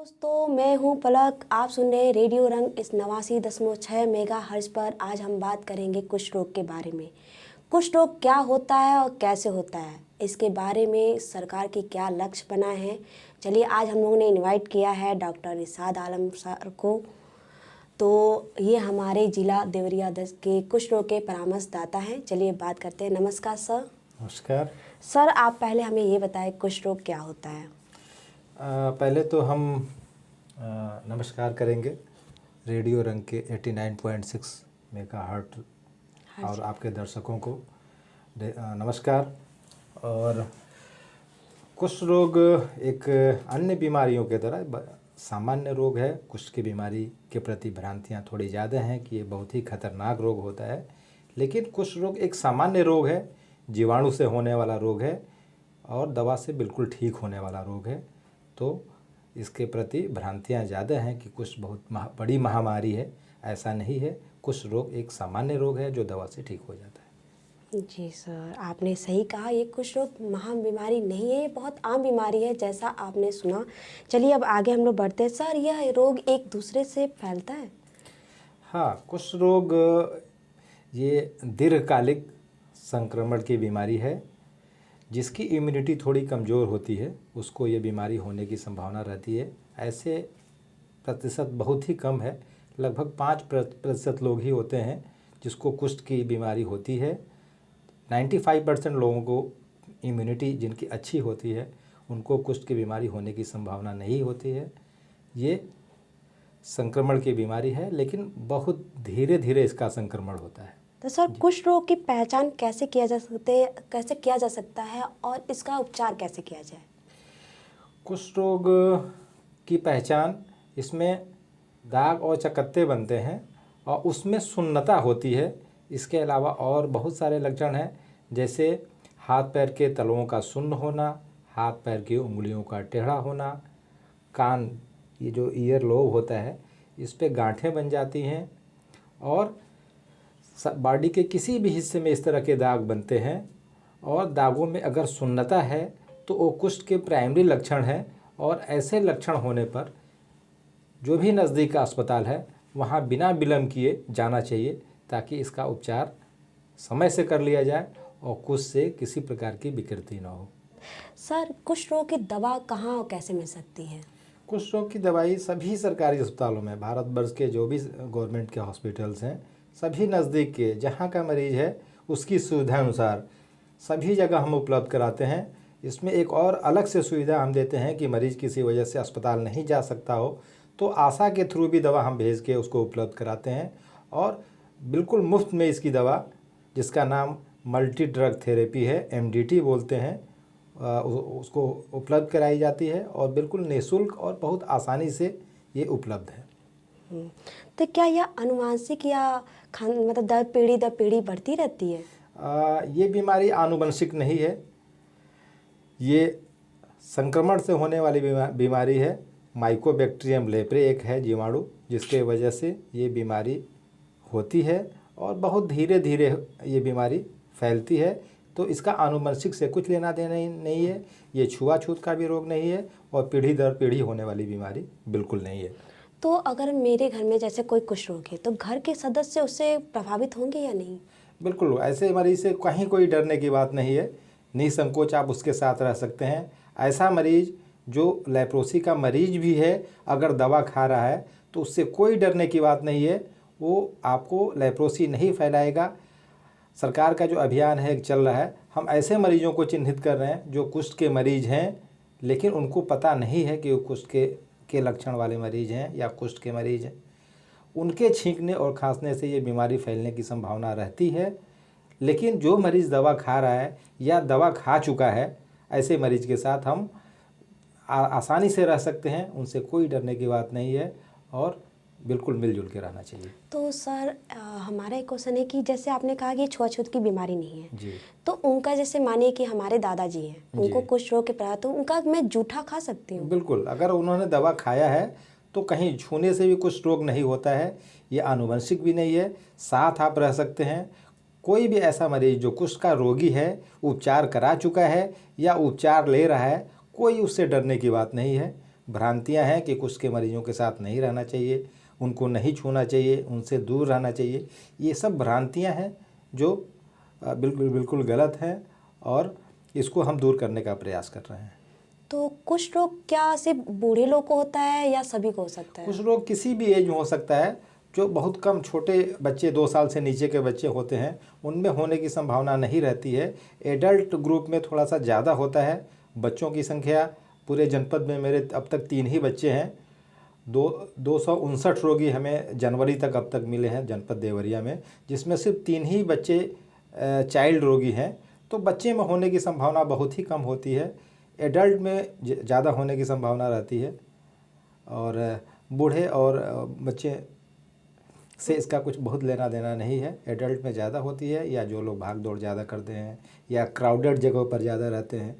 दोस्तों, मैं हूं पलक। आप सुन रहे हैं रेडियो रंग इस 89.6 मेगा हर्ट्ज पर। आज हम बात करेंगे कुष्ठ रोग के बारे में। कुष्ठ रोग क्या होता है और कैसे होता है, इसके बारे में सरकार की क्या लक्ष्य बना है। चलिए, आज हम लोगों ने इनवाइट किया है डॉक्टर इरशाद आलम सर को। तो ये हमारे जिला देवरिया 10 के कुष्ठ रोग के परामर्शदाता हैं। चलिए बात करते हैं। नमस्कार सर। नमस्कार सर, आप पहले हमें ये बताएं कुष्ठ रोग क्या होता है। पहले तो हम नमस्कार करेंगे रेडियो रंग के 89.6 मेगाहर्ट्ज और आपके दर्शकों को नमस्कार। और कुष्ठ रोग एक अन्य बीमारियों की तरह सामान्य रोग है। कुष्ठ की बीमारी के प्रति भ्रांतियाँ थोड़ी ज़्यादा हैं कि ये बहुत ही खतरनाक रोग होता है, लेकिन कुष्ठ रोग एक सामान्य रोग है, जीवाणु से होने वाला रोग है और दवा से बिल्कुल ठीक होने वाला रोग है। तो इसके प्रति भ्रांतियाँ ज़्यादा हैं कि कुष्ठ बहुत बड़ी महामारी है। ऐसा नहीं है। कुष्ठ रोग एक सामान्य रोग है जो दवा से ठीक हो जाता है। जी सर, आपने सही कहा। ये कुष्ठ रोग महा बीमारी नहीं है, ये बहुत आम बीमारी है जैसा आपने सुना। चलिए अब आगे हम लोग बढ़ते हैं। सर, यह रोग एक दूसरे से फैलता है? हाँ, कुष्ठ रोग ये दीर्घकालिक संक्रमण की बीमारी है। जिसकी इम्यूनिटी थोड़ी कमज़ोर होती है उसको ये बीमारी होने की संभावना रहती है। ऐसे प्रतिशत बहुत ही कम है, लगभग 5% लोग ही होते हैं जिसको कुष्ठ की बीमारी होती है। 95% लोगों को इम्यूनिटी जिनकी अच्छी होती है उनको कुष्ठ की बीमारी होने की संभावना नहीं होती है। ये संक्रमण की बीमारी है, लेकिन बहुत धीरे धीरे इसका संक्रमण होता है। तो सर, कुष्ठ रोग की पहचान कैसे किया जा सकता है और इसका उपचार कैसे किया जाए? कुष्ठ रोग की पहचान, इसमें दाग और चकत्ते बनते हैं और उसमें सुन्नता होती है। इसके अलावा और बहुत सारे लक्षण हैं, जैसे हाथ पैर के तलवों का सुन्न होना, हाथ पैर की उंगलियों का टेढ़ा होना, कान, ये जो ईयर लोब होता है इस पे गांठें बन जाती हैं और बॉडी के किसी भी हिस्से में इस तरह के दाग बनते हैं। और दागों में अगर सुन्नता है तो वो कुष्ठ के प्राइमरी लक्षण हैं और ऐसे लक्षण होने पर जो भी नज़दीक का अस्पताल है वहाँ बिना विलम्ब किए जाना चाहिए, ताकि इसका उपचार समय से कर लिया जाए और कुष्ठ से किसी प्रकार की विकृति न हो। सर, कुष्ठ रोग की दवा कहाँ और कैसे मिल सकती है? कुष्ठ रोग की दवाई सभी सरकारी अस्पतालों में, भारतवर्ष के जो भी गवर्नमेंट के हॉस्पिटल्स हैं, सभी नज़दीक के जहाँ का मरीज़ है उसकी सुविधा अनुसार सभी जगह हम उपलब्ध कराते हैं। इसमें एक और अलग से सुविधा हम देते हैं कि मरीज़ किसी वजह से अस्पताल नहीं जा सकता हो तो आशा के थ्रू भी दवा हम भेज के उसको उपलब्ध कराते हैं और बिल्कुल मुफ्त में इसकी दवा, जिसका नाम मल्टी ड्रग थेरेपी है, MDT बोलते हैं, उसको उपलब्ध कराई जाती है और बिल्कुल निःशुल्क और बहुत आसानी से ये उपलब्ध है। तो क्या यह आनुवंशिक या मतलब दर पीढ़ी बढ़ती रहती है? ये बीमारी आनुवंशिक नहीं है, ये संक्रमण से होने वाली बीमारी है। माइकोबैक्टीरियम लेप्रे एक है जीवाणु जिसके वजह से ये बीमारी होती है और बहुत धीरे धीरे ये बीमारी फैलती है। तो इसका आनुवंशिक से कुछ लेना देना नहीं है। ये छुआछूत का भी रोग नहीं है और पीढ़ी दर पीढ़ी होने वाली बीमारी बिल्कुल नहीं है। तो अगर मेरे घर में जैसे कोई कुष्ठ रोग है तो घर के सदस्य उससे प्रभावित होंगे या नहीं? बिल्कुल, ऐसे मरीज से कहीं कोई डरने की बात नहीं है। निसंकोच आप उसके साथ रह सकते हैं। ऐसा मरीज जो लेप्रोसी का मरीज भी है, अगर दवा खा रहा है तो उससे कोई डरने की बात नहीं है, वो आपको लेप्रोसी नहीं फैलाएगा। सरकार का जो अभियान है चल रहा है, हम ऐसे मरीजों को चिन्हित कर रहे हैं जो कुष्ठ के मरीज हैं लेकिन उनको पता नहीं है कि वो कुष्ठ के लक्षण वाले मरीज हैं या कुष्ठ के मरीज हैं। उनके छींकने और खांसने से ये बीमारी फैलने की संभावना रहती है। लेकिन जो मरीज़ दवा खा रहा है या दवा खा चुका है, ऐसे मरीज के साथ हम आसानी से रह सकते हैं, उनसे कोई डरने की बात नहीं है और बिल्कुल मिलजुल के रहना चाहिए। तो सर, हमारा एक क्वेश्चन है कि जैसे आपने कहा कि छुआछूत की बीमारी नहीं है जी, तो उनका, जैसे मानिए कि हमारे दादाजी हैं, उनको कुष्ठ रोग के प्रभाव, तो उनका मैं जूठा खा सकती हूँ? बिल्कुल, अगर उन्होंने दवा खाया है तो कहीं छूने से भी कुष्ठ रोग नहीं होता है। ये आनुवंशिक भी नहीं है, साथ आप रह सकते हैं। कोई भी ऐसा मरीज जो कुष्ठ का रोगी है, उपचार करा चुका है या उपचार ले रहा है, कोई उससे डरने की बात नहीं है। भ्रांतियां हैं कि कुष्ठ के मरीजों के साथ नहीं रहना चाहिए, उनको नहीं छूना चाहिए, उनसे दूर रहना चाहिए। ये सब भ्रांतियां हैं जो बिल्कुल बिल्कुल गलत हैं और इसको हम दूर करने का प्रयास कर रहे हैं। तो कुष्ठ रोग क्या सिर्फ बूढ़े लोग को होता है या सभी को हो सकता है? कुछ रोग किसी भी एज में हो सकता है। जो बहुत कम छोटे बच्चे 2 साल से नीचे के बच्चे होते हैं उनमें होने की संभावना नहीं रहती है। एडल्ट ग्रुप में थोड़ा सा ज़्यादा होता है। बच्चों की संख्या पूरे जनपद में मेरे अब तक 3 ही बच्चे हैं। 259 रोगी हमें जनवरी तक अब तक मिले हैं जनपद देवरिया में, जिसमें सिर्फ 3 ही बच्चे चाइल्ड रोगी हैं। तो बच्चे में होने की संभावना बहुत ही कम होती है। एडल्ट में ज़्यादा होने की संभावना रहती है और बूढ़े और बच्चे से इसका कुछ बहुत लेना देना नहीं है। एडल्ट में ज़्यादा होती है या जो लोग भाग दौड़ ज़्यादा करते हैं या क्राउडेड जगहों पर ज़्यादा रहते हैं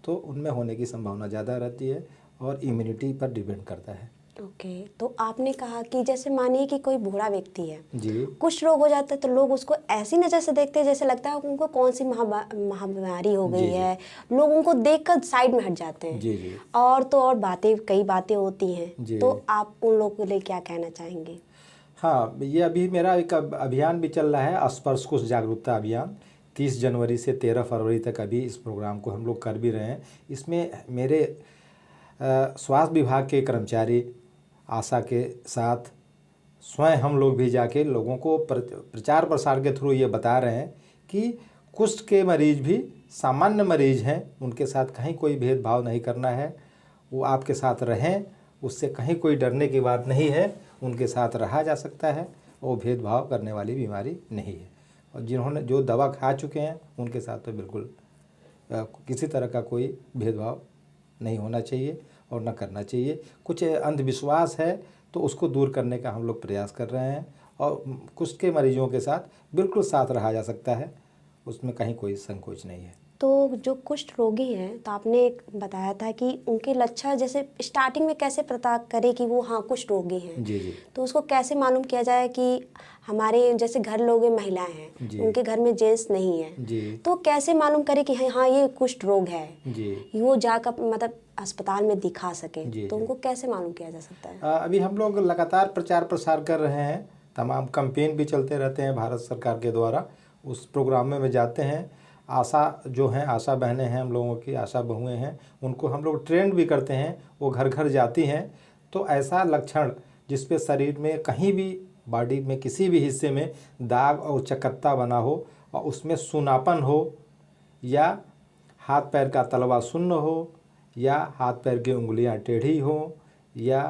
तो उनमें होने की संभावना ज़्यादा रहती है और इम्यूनिटी पर डिपेंड करता है। ओके, तो आपने कहा कि जैसे मानिए कि कोई बूढ़ा व्यक्ति है, जी कुछ रोग हो जाता है तो लोग उसको ऐसी नज़र से देखते हैं जैसे लगता है उनको कौन सी महाबीमारी हो गई जी। है। लोग उनको देखकर साइड में हट जाते हैं। जी जी और तो और कई बातें होती हैं। जी। तो आप उन लोगों के लिए क्या कहना चाहेंगे? हाँ, ये अभी मेरा एक अभियान भी चल रहा है, स्पर्श कुष्ठ जागरूकता अभियान। 30 जनवरी से 13 फरवरी तक अभी इस प्रोग्राम को हम लोग कर भी रहे हैं। इसमें मेरे स्वास्थ्य विभाग के कर्मचारी आशा के साथ स्वयं हम लोग भी जाके लोगों को प्रचार प्रसार के थ्रू ये बता रहे हैं कि कुष्ठ के मरीज भी सामान्य मरीज हैं, उनके साथ कहीं कोई भेदभाव नहीं करना है। वो आपके साथ रहें, उससे कहीं कोई डरने की बात नहीं है, उनके साथ रहा जा सकता है। वो भेदभाव करने वाली बीमारी नहीं है। और जिन्होंने जो दवा खा चुके हैं उनके साथ तो बिल्कुल किसी तरह का कोई भेदभाव नहीं होना चाहिए और न करना चाहिए। कुछ अंधविश्वास है तो उसको दूर करने का हम लोग प्रयास कर रहे हैं और कुष्ठ के मरीजों के साथ बिल्कुल साथ रहा जा सकता है, उसमें कहीं कोई संकोच नहीं है। तो जो कुष्ठ रोगी हैं, तो आपने एक बताया था कि उनके लक्षण जैसे स्टार्टिंग में कैसे पता करें कि वो हाँ कुष्ठ रोगी हैं। जी जी। तो उसको कैसे मालूम किया जाए कि हमारे जैसे घर लोग महिलाएं हैं, उनके घर में जेंट्स नहीं है, जी तो कैसे मालूम करें कि हाँ ये कुष्ठ रोग है, जी। वो जाकर मतलब अस्पताल में दिखा सके? जी, तो जी। उनको कैसे मालूम किया जा सकता है? अभी हम लोग लगातार प्रचार प्रसार कर रहे हैं, तमाम कैंपेन भी चलते रहते हैं भारत सरकार के द्वारा। उस प्रोग्राम में जाते हैं। आशा जो हैं, आशा बहनें हैं, हम लोगों की आशा बहुएं हैं, उनको हम लोग ट्रेंड भी करते हैं। वो घर घर जाती हैं। तो ऐसा लक्षण जिस पे शरीर में कहीं भी बॉडी में किसी भी हिस्से में दाग और चकत्ता बना हो और उसमें सूनापन हो या हाथ पैर का तलवा सुन्न हो या हाथ पैर की उंगलियां टेढ़ी हो या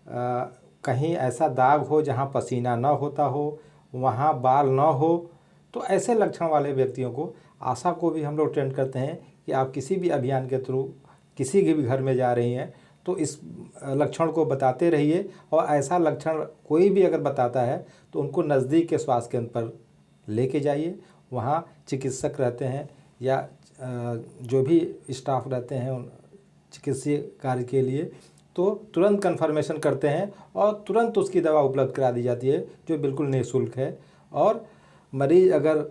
कहीं ऐसा दाग हो जहां पसीना न होता हो, वहां बाल न हो, तो ऐसे लक्षण वाले व्यक्तियों को आशा को भी हम लोग ट्रेंड करते हैं कि आप किसी भी अभियान के थ्रू किसी के भी घर में जा रही हैं तो इस लक्षण को बताते रहिए। और ऐसा लक्षण कोई भी अगर बताता है तो उनको नज़दीक के स्वास्थ्य केंद्र पर लेके जाइए। वहाँ चिकित्सक रहते हैं या जो भी स्टाफ रहते हैं उन चिकित्सीय कार्य के लिए, तो तुरंत कन्फर्मेशन करते हैं और तुरंत उसकी दवा उपलब्ध करा दी जाती है जो बिल्कुल निःशुल्क है। और मरीज़ अगर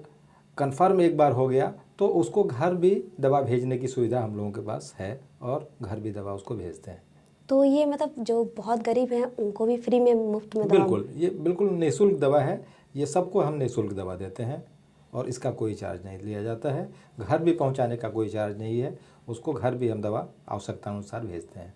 कन्फर्म एक बार हो गया तो उसको घर भी दवा भेजने की सुविधा हम लोगों के पास है और घर भी दवा उसको भेजते हैं। तो ये मतलब जो बहुत गरीब हैं उनको भी फ्री में मुफ्त में दवा? बिल्कुल, ये बिल्कुल निःशुल्क दवा है। ये सबको हम निःशुल्क दवा देते हैं और इसका कोई चार्ज नहीं लिया जाता है। घर भी पहुंचाने का कोई चार्ज नहीं है, उसको घर भी हम दवा आवश्यकता अनुसार भेजते हैं।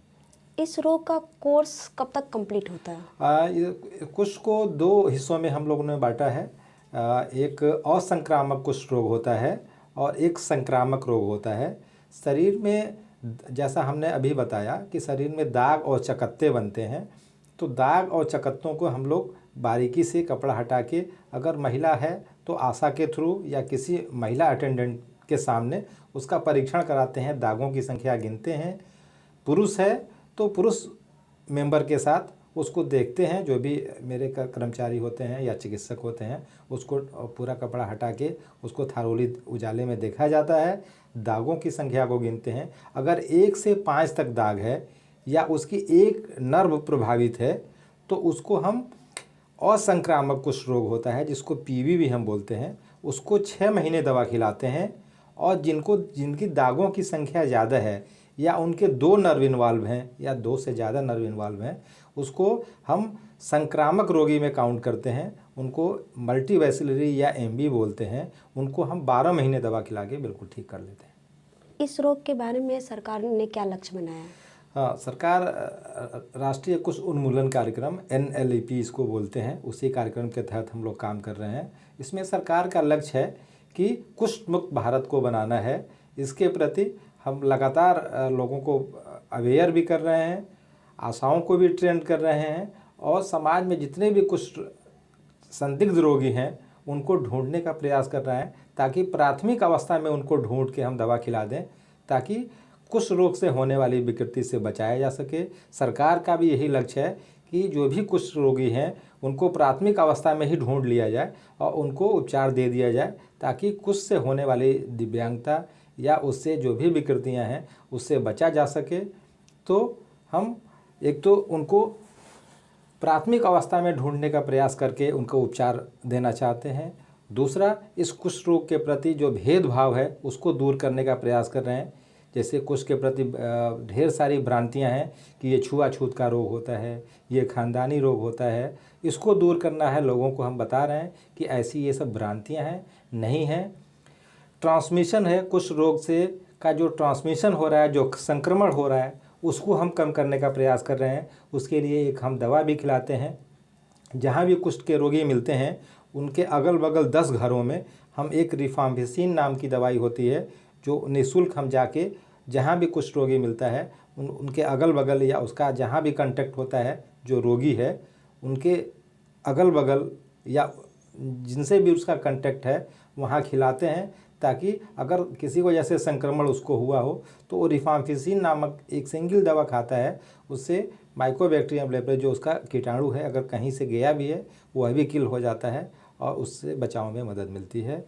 इस रोग का कोर्स कब तक कंप्लीट होता है? कुष्ठ को 2 हिस्सों में हम लोगों ने बांटा है। एक असंक्रामक कुष्ठ रोग होता है और एक संक्रामक रोग होता है। शरीर में जैसा हमने अभी बताया कि शरीर में दाग और चकत्ते बनते हैं, तो दाग और चकत्तों को हम लोग बारीकी से कपड़ा हटा के, अगर महिला है तो आशा के थ्रू या किसी महिला अटेंडेंट के सामने उसका परीक्षण कराते हैं, दागों की संख्या गिनते हैं। पुरुष है तो पुरुष मेंबर के साथ उसको देखते हैं, जो भी मेरे कर्मचारी होते हैं या चिकित्सक होते हैं, उसको पूरा कपड़ा हटा के उसको थारोली उजाले में देखा जाता है, दागों की संख्या को गिनते हैं। अगर 1 से 5 तक दाग है या उसकी एक नर्व प्रभावित है तो उसको हम असंक्रामक कुष्ठ रोग होता है, जिसको पीवी भी हम बोलते हैं, उसको 6 महीने दवा खिलाते हैं। और जिनकी दागों की संख्या ज़्यादा है, या उनके 2 नर्व इन्वॉल्व हैं या 2 से ज़्यादा नर्व इन्वॉल्व हैं, उसको हम संक्रामक रोगी में काउंट करते हैं। उनको मल्टीवैसिलरी या एमबी बोलते हैं। उनको हम 12 महीने दवा खिला के बिल्कुल ठीक कर लेते हैं। इस रोग के बारे में सरकार ने क्या लक्ष्य बनाया है? हाँ, सरकार राष्ट्रीय कुष्ठ उन्मूलन कार्यक्रम NLEP इसको बोलते हैं, उसी कार्यक्रम के तहत हम लोग काम कर रहे हैं। इसमें सरकार का लक्ष्य है कि कुष्ठ मुक्त भारत को बनाना है। इसके प्रति हम लगातार लोगों को अवेयर भी कर रहे हैं, आशाओं को भी ट्रेन कर रहे हैं और समाज में जितने भी कुष्ठ संदिग्ध रोगी हैं उनको ढूंढने का प्रयास कर रहे हैं, ताकि प्राथमिक अवस्था में उनको ढूंढ के हम दवा खिला दें, ताकि कुष्ठ रोग से होने वाली विकृति से बचाया जा सके। सरकार का भी यही लक्ष्य है कि जो भी कुष्ठ रोगी हैं उनको प्राथमिक अवस्था में ही ढूंढ लिया जाए और उनको उपचार दे दिया जाए, ताकि कुष्ठ से होने वाली दिव्यांगता या उससे जो भी विकृतियां हैं उससे बचा जा सके। तो हम एक तो उनको प्राथमिक अवस्था में ढूंढने का प्रयास करके उनको उपचार देना चाहते हैं। दूसरा, इस कुष्ठ रोग के प्रति जो भेदभाव है उसको दूर करने का प्रयास कर रहे हैं। जैसे कुष्ठ के प्रति ढेर सारी भ्रांतियां हैं कि ये छुआछूत का रोग होता है, ये खानदानी रोग होता है, इसको दूर करना है। लोगों को हम बता रहे हैं कि ऐसी ये सब भ्रांतियां हैं, नहीं हैं। ट्रांसमिशन है कुष्ठ रोग से का, जो ट्रांसमिशन हो रहा है, जो संक्रमण हो रहा है, उसको हम कम करने का प्रयास कर रहे हैं। उसके लिए एक हम दवा भी खिलाते हैं। जहाँ भी कुष्ठ के रोगी मिलते हैं उनके अगल बगल 10 घरों में हम एक रिफाम्पिसिन नाम की दवाई होती है, जो निःशुल्क हम जाके जहाँ भी कुष्ठ रोगी मिलता है उनके अगल बगल या उसका जहाँ भी कांटेक्ट होता है जो रोगी है, उनके अगल बगल या जिनसे भी उसका कांटेक्ट है वहाँ खिलाते हैं, ताकि अगर किसी को जैसे संक्रमण उसको हुआ हो तो वो रिफाम्पिसिन नामक एक सिंगल दवा खाता है, उससे माइकोबैक्टीरियम लेप्रे जो उसका कीटाणु है अगर कहीं से गया भी है वह भी किल हो जाता है और उससे बचाव में मदद मिलती है।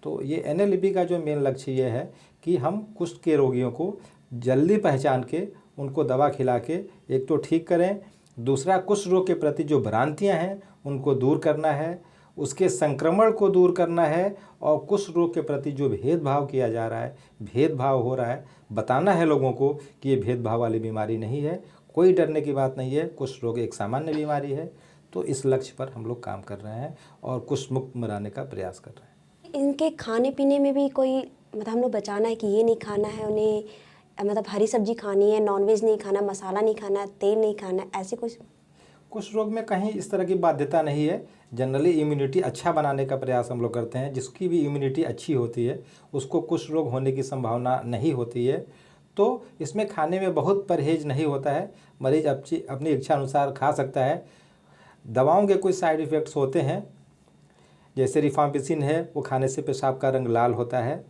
तो ये NLEP का जो मेन लक्ष्य ये है कि हम कुष्ठ के रोगियों को जल्दी पहचान के उनको दवा खिला के एक तो ठीक करें, दूसरा कुष्ठ रोग के प्रति जो भ्रांतियां हैं उनको दूर करना है, उसके संक्रमण को दूर करना है और कुष्ठ रोग के प्रति जो भेदभाव किया जा रहा है, भेदभाव हो रहा है, बताना है लोगों को कि ये भेदभाव वाली बीमारी नहीं है, कोई डरने की बात नहीं है, कुष्ठ रोग एक सामान्य बीमारी है। तो इस लक्ष्य पर हम लोग काम कर रहे हैं और कुष्ठ मुक्त बनाने का प्रयास कर रहे हैं। इनके खाने पीने में भी कोई मतलब हम लोग बचाना है कि ये नहीं खाना है उन्हें, मतलब हरी सब्जी खानी है, नॉनवेज नहीं खाना, मसाला नहीं खाना, तेल नहीं खाना, ऐसे कुछ? कुष्ठ रोग में कहीं इस तरह की बाध्यता नहीं है। जनरली इम्यूनिटी अच्छा बनाने का प्रयास हम लोग करते हैं। जिसकी भी इम्यूनिटी अच्छी होती है उसको कुष्ठ रोग होने की संभावना नहीं होती है। तो इसमें खाने में बहुत परहेज नहीं होता है, मरीज अपनी इच्छा अनुसार खा सकता है। दवाओं के कुछ साइड इफ़ेक्ट्स होते हैं, जैसे रिफाम्पिसिन है, वो खाने से पेशाब का रंग लाल होता है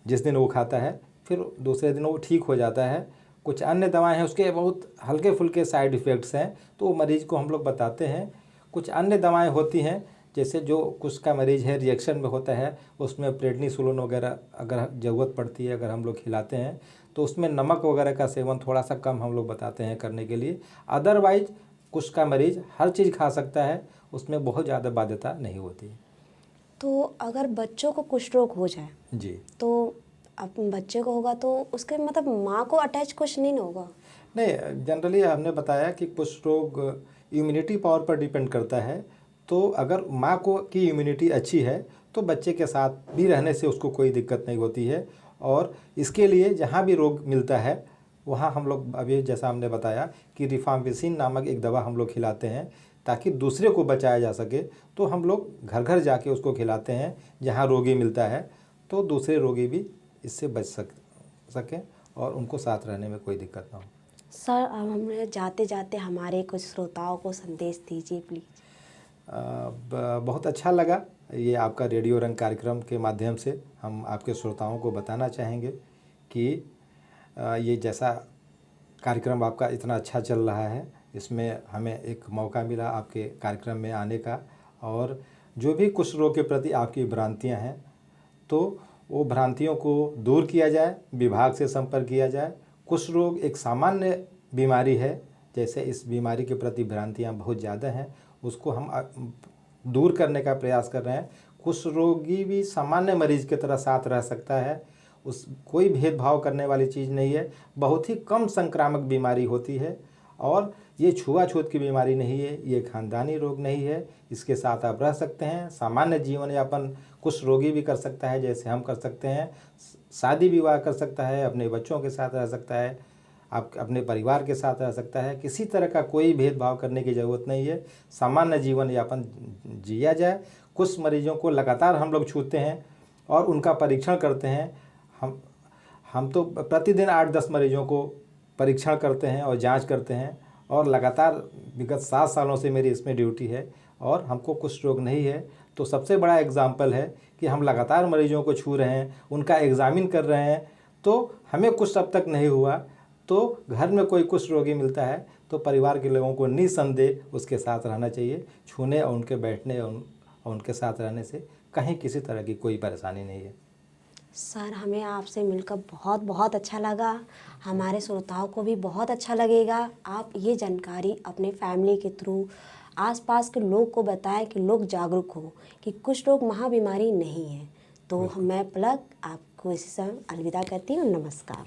जिस दिन वो खाता है, फिर दूसरे दिन वो ठीक हो जाता है। कुछ अन्य दवाएं हैं उसके बहुत हल्के फुल्के साइड इफ़ेक्ट्स हैं, तो मरीज़ को हम लोग बताते हैं। कुछ अन्य दवाएं होती हैं जैसे जो कुछ का मरीज़ है रिएक्शन में होता है, उसमें प्रेडनिसोलोन वगैरह अगर ज़रूरत पड़ती है, अगर हम लोग खिलाते हैं तो उसमें नमक वगैरह का सेवन थोड़ा सा कम हम लोग बताते हैं करने के लिए। अदरवाइज कुछ का मरीज़ हर चीज़ खा सकता है, उसमें बहुत ज़्यादा बाध्यता नहीं होती है। तो अगर बच्चों को कुष्ठ रोग हो जाए जी, तो अब बच्चे को होगा तो उसके मतलब माँ को अटैच कुछ नहीं ना होगा? नहीं, जनरली हमने बताया कि कुष्ठ रोग इम्यूनिटी पावर पर डिपेंड करता है। तो अगर माँ को की इम्यूनिटी अच्छी है तो बच्चे के साथ भी रहने से उसको कोई दिक्कत नहीं होती है। और इसके लिए जहाँ भी रोग मिलता है वहाँ हम लोग अभी जैसा हमने बताया कि रिफाम्पिसिन नामक एक दवा हम लोग खिलाते हैं ताकि दूसरे को बचाया जा सके। तो हम लोग घर घर जाके उसको खिलाते हैं जहाँ रोगी मिलता है, तो दूसरे रोगी भी इससे बच सकें और उनको साथ रहने में कोई दिक्कत ना हो। सर, अब हमने जाते जाते हमारे कुछ श्रोताओं को संदेश दीजिए प्लीज़। बहुत अच्छा लगा ये आपका रेडियो रंग कार्यक्रम के माध्यम से हम आपके श्रोताओं को बताना चाहेंगे कि ये जैसा कार्यक्रम आपका इतना अच्छा चल रहा है, इसमें हमें एक मौका मिला आपके कार्यक्रम में आने का। और जो भी कुष्ठ रोग के प्रति आपकी भ्रांतियां हैं तो वो भ्रांतियों को दूर किया जाए, विभाग से संपर्क किया जाए। कुष्ठ रोग एक सामान्य बीमारी है, जैसे इस बीमारी के प्रति भ्रांतियां बहुत ज़्यादा हैं, उसको हम दूर करने का प्रयास कर रहे हैं। कुष्ठ रोगी भी सामान्य मरीज की तरह साथ रह सकता है, उस कोई भेदभाव करने वाली चीज़ नहीं है। बहुत ही कम संक्रामक बीमारी होती है और ये छुआछूत की बीमारी नहीं है, ये खानदानी रोग नहीं है। इसके साथ आप रह सकते हैं, सामान्य जीवन यापन कुछ रोगी भी कर सकता है जैसे हम कर सकते हैं, शादी विवाह कर सकता है, अपने बच्चों के साथ रह सकता है, आप अपने परिवार के साथ रह सकता है। किसी तरह का कोई भेदभाव करने की ज़रूरत नहीं है, सामान्य जीवन यापन जिया जाए। कुछ मरीजों को लगातार हम लोग छूते हैं और उनका परीक्षण करते हैं। हम तो प्रतिदिन 8-10 मरीजों को परीक्षण करते हैं और जांच करते हैं और लगातार विगत 7 सालों से मेरी इसमें ड्यूटी है और हमको कुष्ठ रोग नहीं है। तो सबसे बड़ा एग्जाम्पल है कि हम लगातार मरीजों को छू रहे हैं, उनका एग्ज़ामिन कर रहे हैं, तो हमें कुष्ठ अब तक नहीं हुआ। तो घर में कोई कुष्ठ रोगी मिलता है तो परिवार के लोगों को निसंदेह उसके साथ रहना चाहिए। छूने और उनके बैठने और उनके साथ रहने से कहीं किसी तरह की कोई परेशानी नहीं है। सर, हमें आपसे मिलकर बहुत बहुत अच्छा लगा, हमारे श्रोताओं को भी बहुत अच्छा लगेगा। आप ये जानकारी अपने फैमिली के थ्रू आसपास के लोग को बताएं कि लोग जागरूक हों कि कुष्ठ रोग महाबीमारी नहीं है। तो मैं पलक आपको इसी समय अलविदा करती हूँ। नमस्कार।